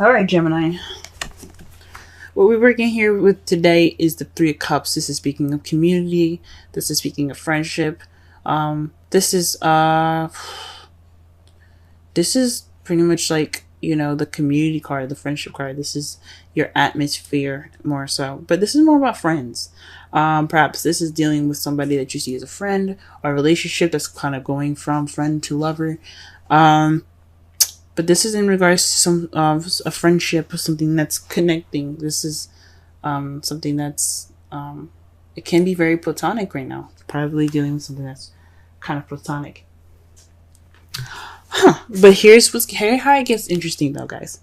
All right, Gemini. What we're working here with today is the Three of Cups. This is speaking of community. This is speaking of friendship. This is pretty much like, the community card, the friendship card. This is your atmosphere more so. But this is more about friends. Perhaps this is dealing with somebody that you see as a friend, or a relationship that's kind of going from friend to lover. But this is in regards to some a friendship, something that's connecting. This is something that's it can be very platonic right now. Probably dealing with something that's kind of platonic. But here's how it gets interesting, though, guys.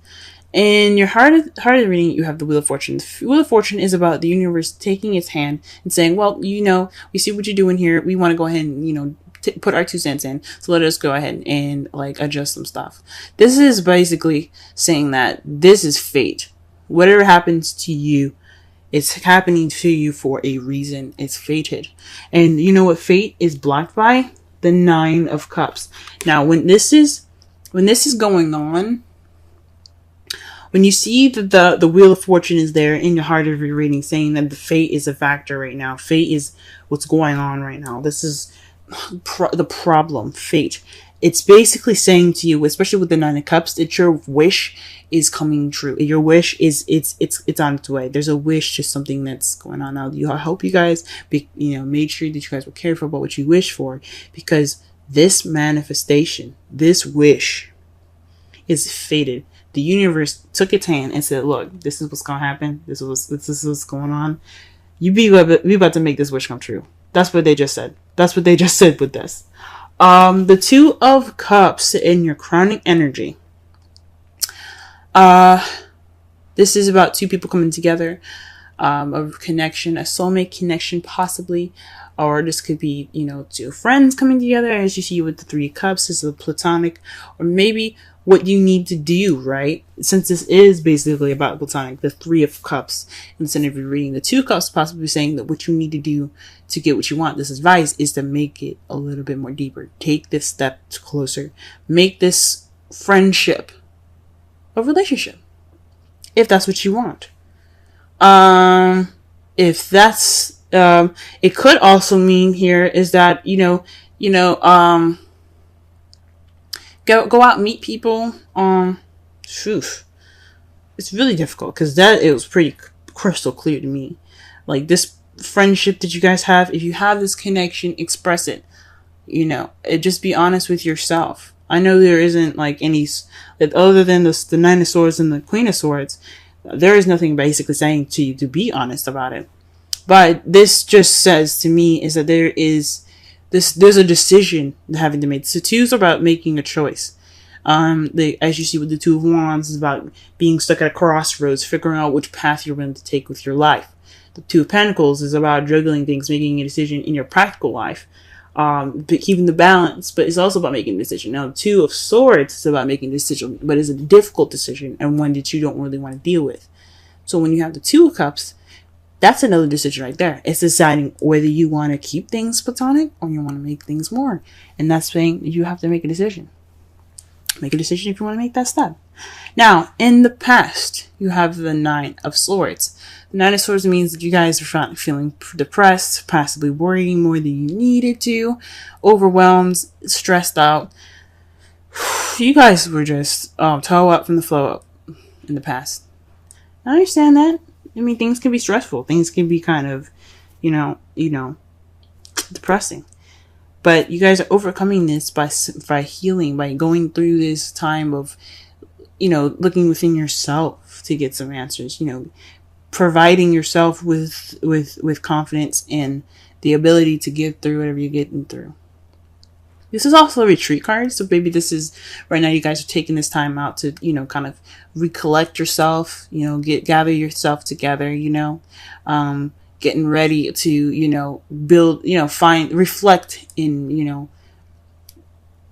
In your heart of reading, you have the Wheel of Fortune. The Wheel of Fortune is about the universe taking its hand and saying, well, we see what you're doing here. We want to go ahead and, put our 2 cents in. So let us go ahead and adjust some stuff. This is basically saying that this is fate. Whatever happens to you, it's happening to you for a reason. It's fated. And you know what fate is blocked by? The 9 of Cups. Now, when this is going on, when you see that the Wheel of Fortune is there in your heart of your reading, saying that the fate is a factor right now. Fate is what's going on right now. This is the problem, fate. It's basically saying to you, especially with the 9 of Cups, that your wish is coming true. Your wish is it's on its way. There's a wish to something that's going on now. I hope you guys made sure that you guys were careful about what you wish for, because this manifestation, this wish, is fated. The universe took its hand and said, "Look, this is what's gonna happen. This is what's going on. We about to make this wish come true." That's what they just said. That's what they just said with this. The 2 of Cups in your crowning energy. This is about 2 people coming together, a connection, a soulmate connection possibly, or this could be, 2 friends coming together, as you see with the 3 of Cups. This is a platonic, or maybe what you need to do, right? Since this is basically about platonic, the 3 of Cups, instead of reading the 2 Cups, possibly saying that what you need to do to get what you want, this advice is to make it a little bit more deeper. Take this step closer. Make this friendship a relationship, if that's what you want. If that's, it could also mean here is that, go out and meet people. It's really difficult, because it was pretty crystal clear to me. Like, this friendship that you guys have, if you have this connection, express it. Just be honest with yourself. I know there isn't any, other than the 9 of Swords and the Queen of Swords, there is nothing basically saying to you to be honest about it. But this just says to me is that there's a decision having to make. So 2 is about making a choice. As you see with the 2 of Wands, is about being stuck at a crossroads, figuring out which path you're going to take with your life. The 2 of Pentacles is about juggling things, making a decision in your practical life, but keeping the balance. But it's also about making a decision. Now, the 2 of Swords is about making a decision, but it's a difficult decision and one that you don't really want to deal with. So when you have the 2 of Cups, that's another decision right there. It's deciding whether you want to keep things platonic or you want to make things more. And that's saying you have to make a decision. Make a decision if you want to make that step. Now, in the past, you have the 9 of Swords. The 9 of Swords means that you guys are feeling depressed, possibly worrying more than you needed to, overwhelmed, stressed out. You guys were just toe up from the flow up in the past. I understand that. I mean, things can be stressful. Things can be kind of, depressing. But you guys are overcoming this by healing, by going through this time of, looking within yourself to get some answers. Providing yourself with confidence and the ability to get through whatever you're getting through. This is also a retreat card, so maybe this is right now you guys are taking this time out to, kind of recollect yourself, gather yourself together, getting ready to, build, reflect in,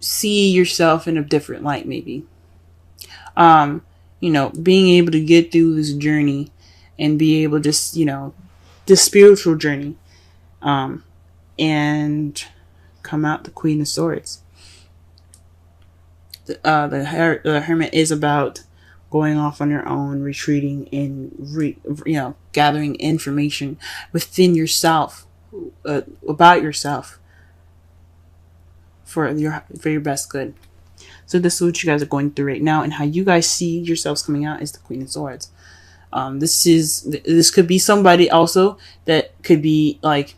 see yourself in a different light, maybe. Being able to get through this journey and be able to just, this spiritual journey, and come out the Queen of Swords. The Hermit is about going off on your own, retreating, and gathering information within yourself, about yourself, for your best good. So this is what you guys are going through right now, and how you guys see yourselves coming out is the Queen of Swords. This could be somebody also that could be like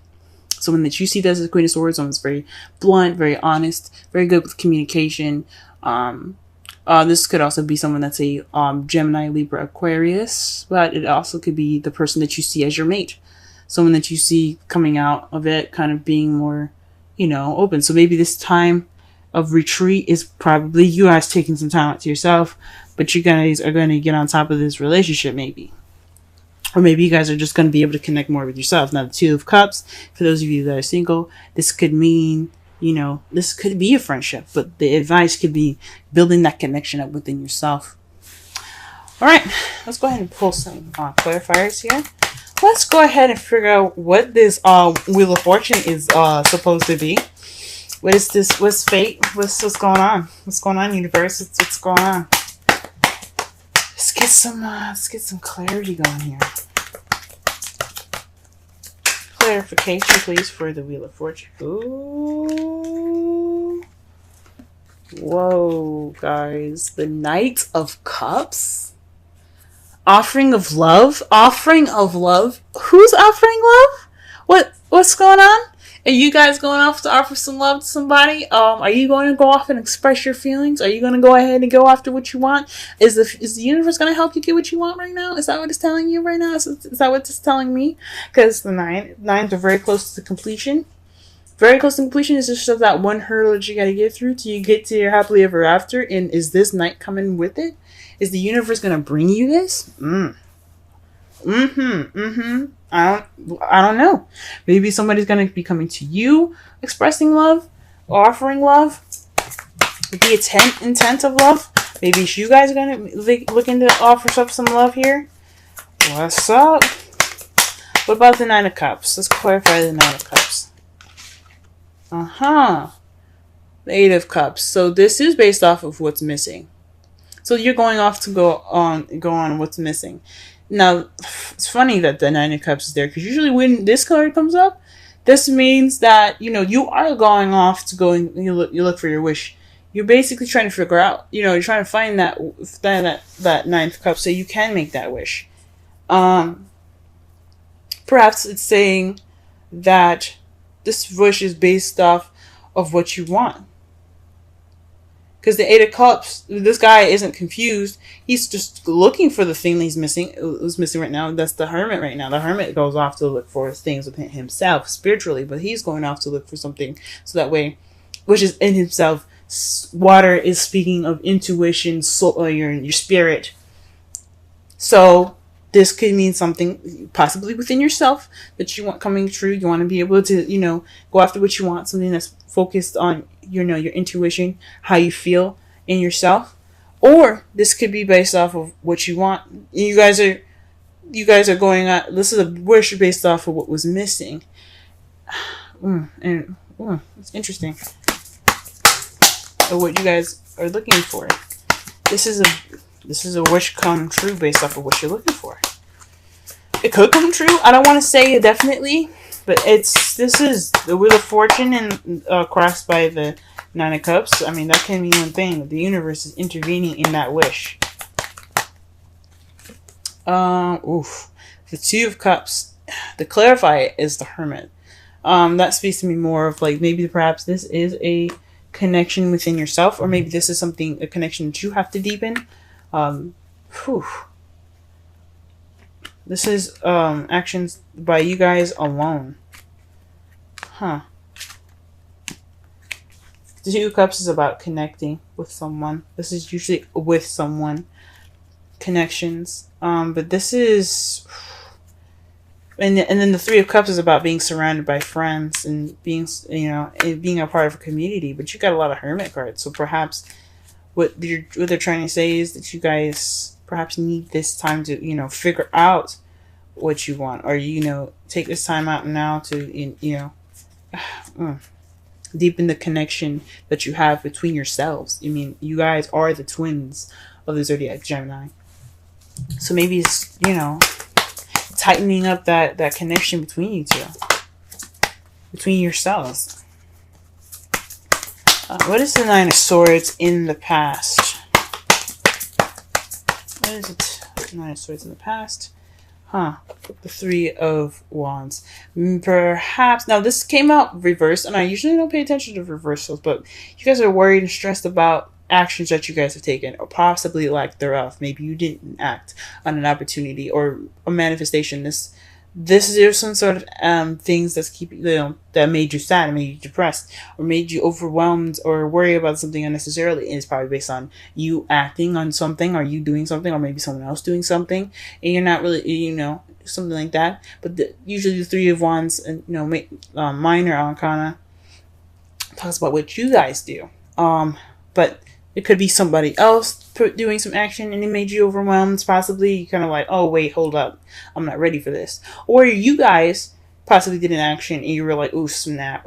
someone that you see as the Queen of Swords. Someone's very blunt, very honest, very good with communication. This could also be someone that's a Gemini, Libra, Aquarius, but it also could be the person that you see as your mate. Someone that you see coming out of it kind of being more, open. So maybe this time of retreat is probably you guys taking some time out to yourself, but you guys are going to get on top of this relationship maybe. Or maybe you guys are just going to be able to connect more with yourself. Now, the Two of Cups, for those of you that are single, this could mean, this could be a friendship, but the advice could be building that connection up within yourself. All right, let's go ahead and pull some clarifiers here. Let's go ahead and figure out what this Wheel of Fortune is supposed to be. What is this? What's fate? What's going on? What's going on, universe? What's going on? Let's get some clarity going here. Clarification, please, for the Wheel of Fortune. Ooh. Whoa, guys. The Knight of Cups? Offering of love? Offering of love? Who's offering love? What's going on? Are you guys going off to offer some love to somebody? Are you going to go off and express your feelings? Are you going to go ahead and go after what you want? Is the universe going to help you get what you want right now? Is that what it's telling you right now? Is that what it's telling me? Because the nines are very close to completion. Very close to completion. Is just that one hurdle that you got to get through till you get to your happily ever after. And is this night coming with it? Is the universe going to bring you this? I don't know. Maybe somebody's going to be coming to you, expressing love, offering love, the intent of love. Maybe you guys are going to looking to offer some love here. What's up? What about the Nine of Cups? Let's clarify the Nine of Cups. The Eight of Cups. So this is based off of what's missing. So you're going off to go on what's missing. Now, it's funny that the Nine of Cups is there, because usually when this card comes up, this means that, you are going off to go and you look for your wish. You're basically trying to figure out, you're trying to find that Ninth Cup so you can make that wish. Perhaps it's saying that this wish is based off of what you want. Because the Eight of Cups, this guy isn't confused. He's just looking for the thing that he's missing. Who's missing right now? That's the Hermit right now. The Hermit goes off to look for things within himself spiritually, but he's going off to look for something so that way, which is in himself. Water is speaking of intuition, soul, your spirit. So this could mean something possibly within yourself that you want coming true. You want to be able to, go after what you want. Something that's focused on, your intuition, how you feel in yourself. Or this could be based off of what you want. You guys are going on. This is a wish based off of what was missing. It's interesting. Or what you guys are looking for. This is a wish come true based off of what you're looking for. It could come true. I don't want to say definitely, but this is the Wheel of Fortune and crossed by the Nine of Cups. I mean, that can mean one thing. The universe is intervening in that wish. The Two of Cups. To clarify it is the Hermit. That speaks to me more of like maybe perhaps this is a connection within yourself, or maybe this is a connection that you have to deepen. This is actions by you guys alone. The Two of Cups is about connecting with someone. This is usually with someone. Connections. But this is... And then the Three of Cups is about being surrounded by friends and being, being a part of a community. But you got a lot of Hermit cards. So perhaps what they're trying to say is that you guys perhaps need this time to, figure out what you want. Or, take this time out now to, deepen the connection that you have between yourselves. I mean, you guys are the twins of the zodiac Gemini. So maybe it's, you know, tightening up that connection between you two, between yourselves. What is the Nine of Swords in the past? What is it? Nine of Swords in the past. The Three of Wands. Perhaps, now this came out reversed, and I usually don't pay attention to reversals, but you guys are worried and stressed about actions that you guys have taken, or possibly lack thereof. Maybe you didn't act on an opportunity or a manifestation. This is some sort of things that's keeping, you know, that made you sad, made you depressed, or made you overwhelmed or worry about something unnecessarily. And it's probably based on you acting on something, or you doing something, or maybe someone else doing something, and you're not really, you know, something like that. But usually the Three of Wands, and you know, minor arcana talks about what you guys do. But it could be somebody else doing some action and it made you overwhelmed. Possibly you kind of like, oh wait, hold up, I'm not ready for this. Or you guys possibly did an action and you were like, oh snap.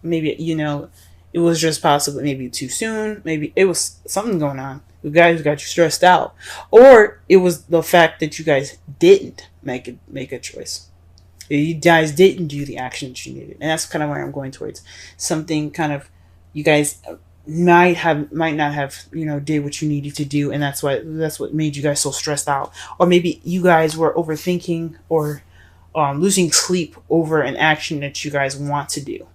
Maybe, you know, it was just possibly maybe too soon. Maybe it was something going on. You guys got you stressed out. Or it was the fact that you guys didn't make a choice. You guys didn't do the action that you needed. And that's kind of where I'm going towards. Something kind of, you guys might not have, you know, did what you needed to do, and that's what made you guys so stressed out. Or maybe you guys were overthinking or losing sleep over an action that you guys want to do.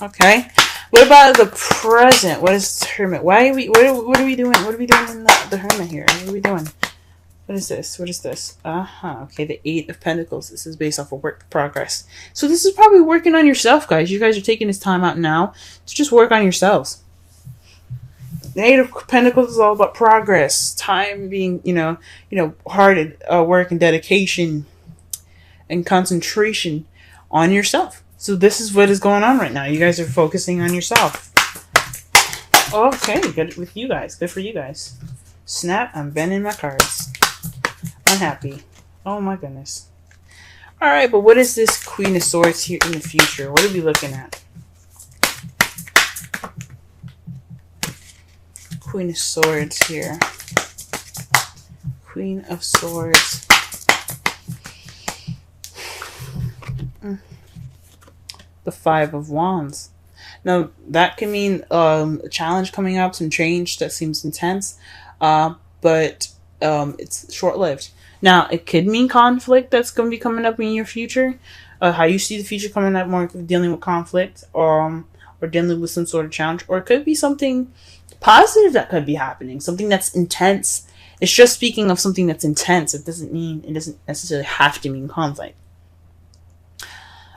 Okay. What about the present? What is Hermit? Why are we, what are we doing? What are we doing in the Hermit here? What are we doing? What is this? What is this? Okay, the Eight of Pentacles. This is based off of work progress. So this is probably working on yourself, guys. You guys are taking this time out now to just work on yourselves. The Eight of Pentacles is all about progress. Time being, you know, hard work and dedication and concentration on yourself. So this is what is going on right now. You guys are focusing on yourself. Okay, good with you guys. Good for you guys. Snap, I'm bending my cards. Unhappy. Oh my goodness. Alright, but what is this Queen of Swords here in the future? What are we looking at? Queen of Swords here. Queen of Swords. The Five of Wands. Now, that can mean a challenge coming up, some change that seems intense, but it's short-lived. Now, it could mean conflict that's going to be coming up in your future. How you see the future coming up, more dealing with conflict, or dealing with some sort of challenge. Or it could be something positive that could be happening, something that's intense. It's just speaking of something that's intense. It doesn't necessarily have to mean conflict.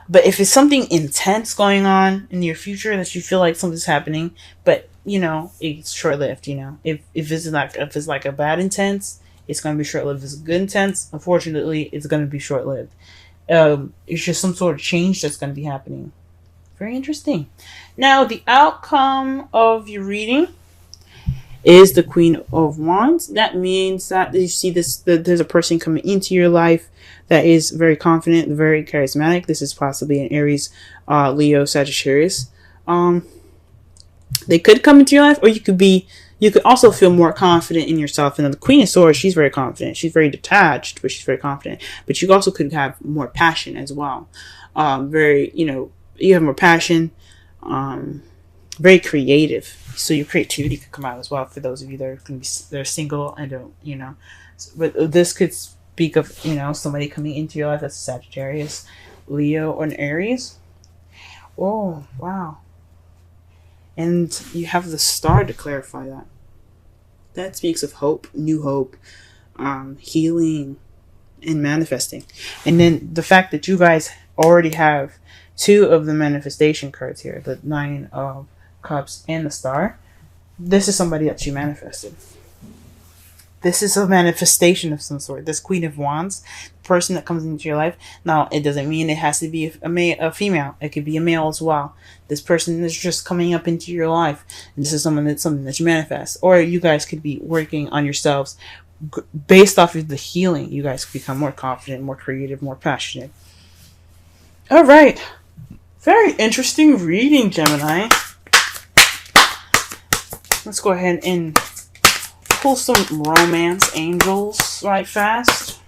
But if it's something intense going on in your future that you feel like something's happening, but you know, it's short-lived, you know. If it's like a bad intense, it's going to be short-lived. If it's good intense, unfortunately, it's going to be short-lived. It's just some sort of change that's going to be happening. Very interesting. Now, the outcome of your reading is the Queen of Wands. That means that you see there's a person coming into your life that is very confident, very charismatic. This is possibly an Aries, Leo, Sagittarius. They could come into your life, or you could also feel more confident in yourself. And the Queen of Swords, she's very confident. She's very detached, but she's very confident. But you also could have more passion as well. You have more passion, very creative. So your creativity could come out as well for those of you that they're single and don't, you know. But this could speak of, you know, somebody coming into your life that's a Sagittarius, Leo, or an Aries. Oh, wow. And you have the Star to clarify that. That speaks of hope, new hope, healing, and manifesting. And then the fact that you guys already have two of the manifestation cards here, the Nine of Cups and the Star. This is somebody that you manifested. This is a manifestation of some sort. This Queen of Wands, the person that comes into your life. Now, it doesn't mean it has to be a female. It could be a male as well. This person is just coming up into your life. And this is something that you manifest. Or you guys could be working on yourselves. Based off of the healing, you guys become more confident, more creative, more passionate. All right. Very interesting reading, Gemini. let's go ahead and pull some romance angels right fast.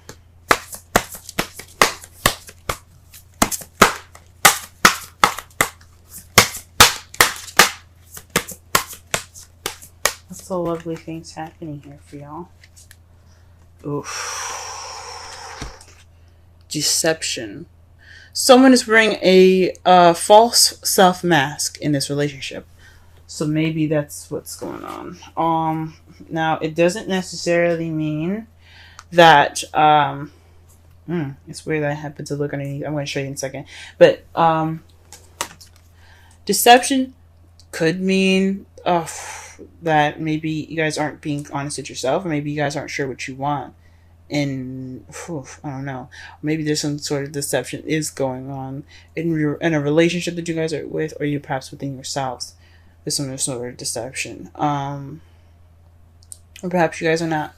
Lots of lovely things happening here for y'all. Oof. Deception. Someone is wearing a false self mask in this relationship. So maybe that's what's going on. Now it doesn't necessarily mean that it's weird that I happen to look underneath. I'm going to show you in a second. But deception could mean that maybe you guys aren't being honest with yourself, or maybe you guys aren't sure what you want. And I don't know. Maybe there's some sort of deception is going on in a relationship that you guys are with, or you perhaps within yourselves. There's some sort of deception. Or perhaps you guys are not.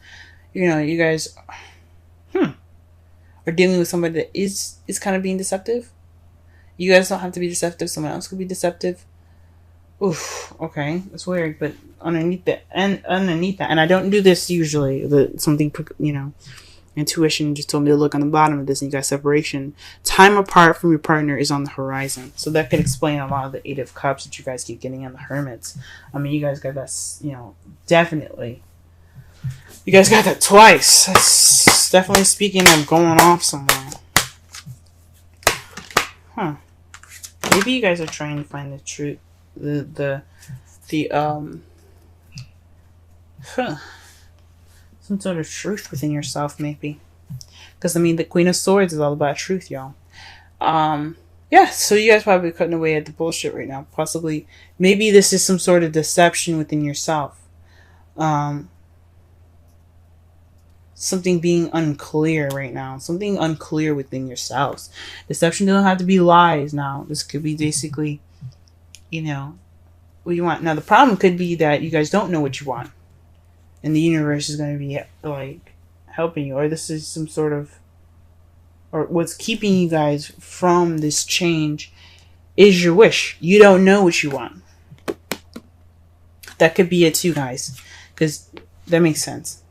You guys are dealing with somebody that is kind of being deceptive. You guys don't have to be deceptive. Someone else could be deceptive. Oof. Okay, that's weird. But underneath that, and I don't do this usually. Intuition just told me to look on the bottom of this, and you got separation. Time apart from your partner is on the horizon. So that could explain a lot of the Eight of Cups that you guys keep getting on the Hermits. I mean, you guys got that, definitely. You guys got that twice. That's definitely speaking of going off somewhere. Huh. Maybe you guys are trying to find the truth. Some sort of truth within yourself, maybe. Because, the Queen of Swords is all about truth, y'all. Yeah, so you guys probably cutting away at the bullshit right now. Possibly, maybe this is some sort of deception within yourself. Something being unclear right now. Something unclear within yourselves. Deception doesn't have to be lies now. This could be basically, what you want. Now, the problem could be that you guys don't know what you want. And the universe is going to be, helping you. Or this is some sort of... Or what's keeping you guys from this change is your wish. You don't know what you want. That could be it too, guys. Because that makes sense.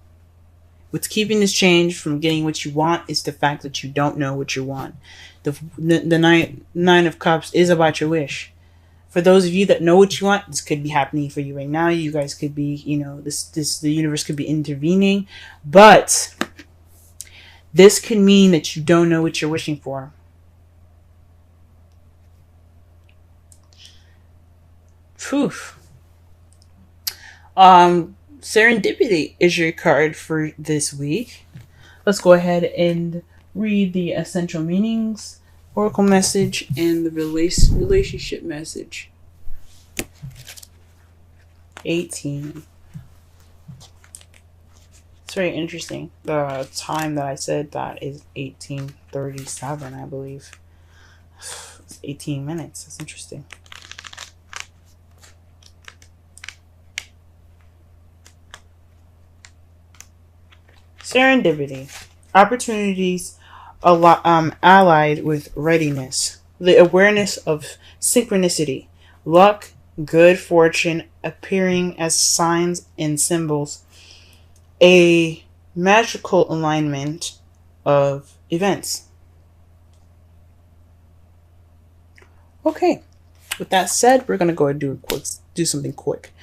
What's keeping this change from getting what you want is the fact that you don't know what you want. The Nine of Cups is about your wish. For those of you that know what you want, this could be happening for you right now. You guys could be, the universe could be intervening. But this could mean that you don't know what you're wishing for. Phew. Serendipity is your card for this week. Let's go ahead and read the essential meanings, oracle message, and the relationship message. 18. It's very interesting. The time that I said that is 18:37, I believe. It's 18 minutes. That's interesting. Serendipity. Opportunities allied with readiness. The awareness of synchronicity. Luck, good fortune appearing as signs and symbols. A magical alignment of events. Okay. With that said, we're going to go and do something quick.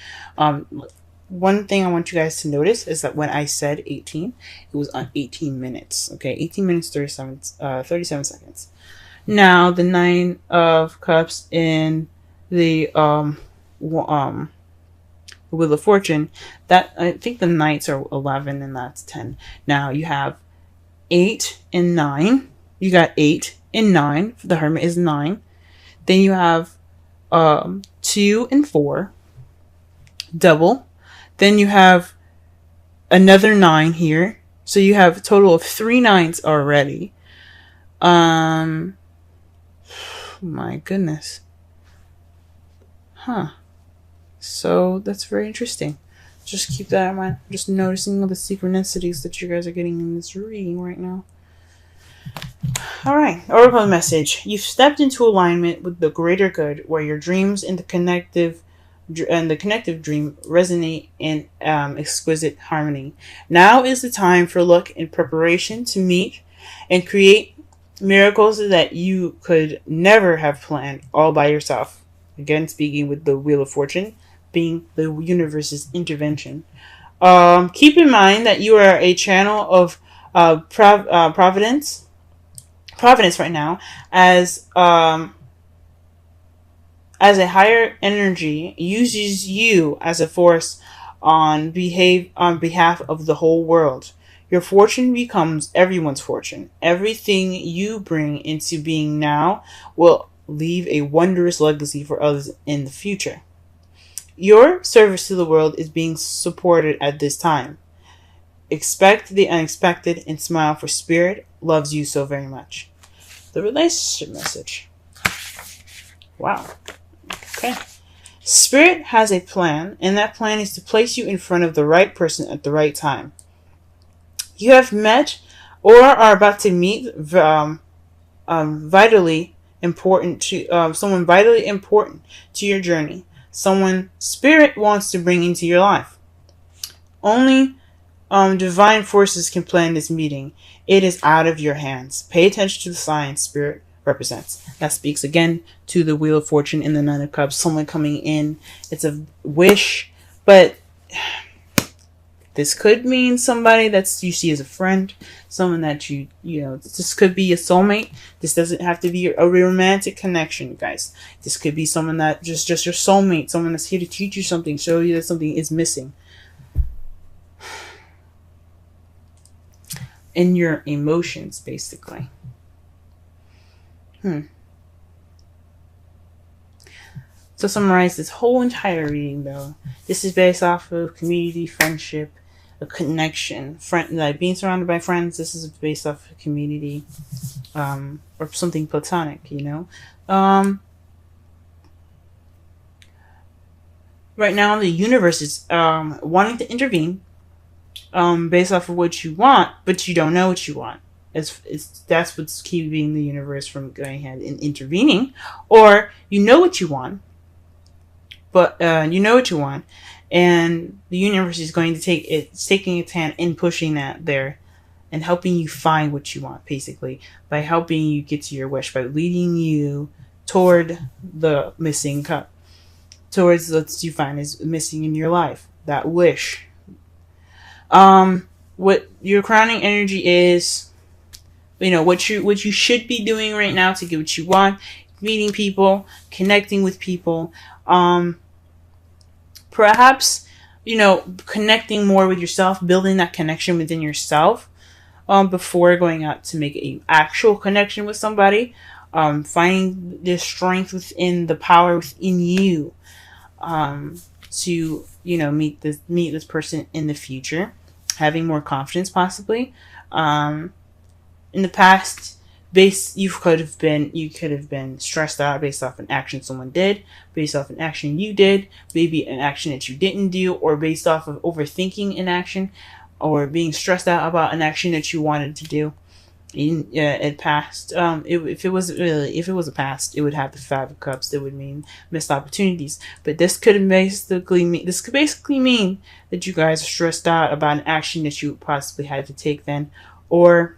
One thing I want you guys to notice is that when I said 18, it was on 18 minutes. Okay, 18 minutes, 37 seconds. Now, the Nine of Cups in the Wheel of Fortune, that I think the Knights are 11 and that's 10. Now, you have 8 and 9. You got 8 and 9. The Hermit is 9. Then you have 2 and 4. Double. Then you have another 9 here. So you have a total of 3 9s already. My goodness. Huh. So that's very interesting. Just keep that in mind. Just noticing all the synchronicities that you guys are getting in this reading right now. Alright, oracle message. You've stepped into alignment with the greater good, where your dreams and the connective and the connective dream resonate in exquisite harmony. Now is the time for luck and preparation to meet and create miracles that you could never have planned all by yourself. Again, speaking with the Wheel of Fortune being the universe's intervention. Keep in mind that you are a channel of providence right now, as a higher energy uses you as a force on behalf of the whole world. Your fortune becomes everyone's fortune. Everything you bring into being now will leave a wondrous legacy for others in the future. Your service to the world is being supported at this time. Expect the unexpected and smile, for Spirit loves you so very much. The relationship message. Wow. Okay. Spirit has a plan, and that plan is to place you in front of the right person at the right time. You have met or are about to meet vitally important to someone vitally important to your journey. Someone Spirit wants to bring into your life. Only divine forces can plan this meeting. It is out of your hands. Pay attention to the signs Spirit represents. That speaks again to the Wheel of Fortune and the Nine of Cups. Someone coming in. It's a wish, but this could mean somebody that's you see as a friend, someone that you know. This could be a soulmate. This doesn't have to be a romantic connection, guys. This could be someone that just your soulmate, someone that's here to teach you something, show you that something is missing in your emotions, basically. To summarize this whole entire reading, though, this is based off of community, friendship, a connection, like being surrounded by friends. This is based off of community, or something platonic, you know. Right now, the universe is wanting to intervene, based off of what you want, but you don't know what you want. That's what's keeping the universe from going ahead and intervening. Or you know what you want, but and the universe is going to taking its hand in pushing that there and helping you find what you want, basically, by helping you get to your wish, by leading you toward the missing cup, towards what you find is missing in your life, that wish. What your crowning energy is, what you should be doing right now to get what you want, meeting people, connecting with people, perhaps, connecting more with yourself, building that connection within yourself, before going out to make an actual connection with somebody, finding the strength within, the power within you, to, meet this person in the future, having more confidence, possibly. In the past, you could have been stressed out based off an action someone did, based off an action you did, maybe an action that you didn't do, or based off of overthinking an action, or being stressed out about an action that you wanted to do. It passed. If it was a past, it would have the Five of Cups. That would mean missed opportunities. But this could basically mean that you guys are stressed out about an action that you possibly had to take then, or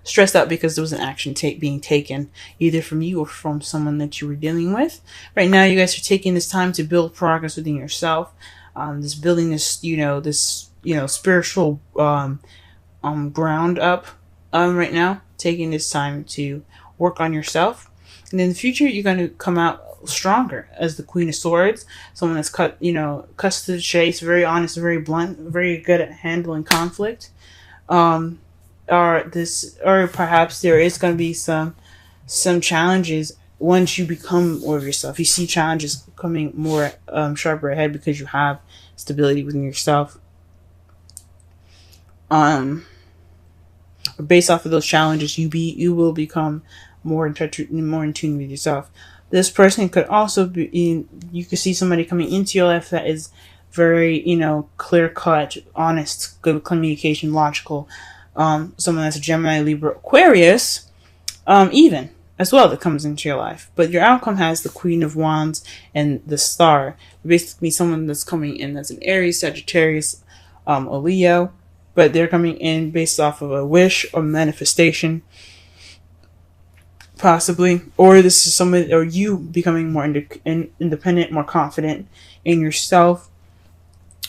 stressed out because there was an action being taken, either from you or from someone that you were dealing with. Right now, you guys are taking this time to build progress within yourself. Building this, spiritual ground up. Right now, taking this time to work on yourself, and in the future, you're going to come out stronger as the Queen of Swords, someone that's cuts to the chase, very honest, very blunt, very good at handling conflict. Or perhaps there is going to be some challenges once you become more of yourself. You see challenges coming more sharper ahead because you have stability within yourself. Based off of those challenges, you will become more in touch, more in tune with yourself. This person could also be, you could see somebody coming into your life that is very, clear cut, honest, good communication, logical. Someone that's a Gemini, Libra, Aquarius, even. as well that comes into your life. But your outcome has the Queen of Wands and the Star. Basically, someone that's coming in that's an Aries, Sagittarius, a Leo, but they're coming in based off of a wish or manifestation, possibly. Or this is someone, or you becoming more independent, more confident in yourself,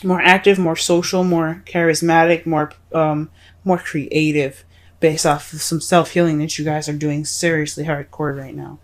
more active, more social, more charismatic, more creative, based off of some self-healing that you guys are doing seriously hardcore right now.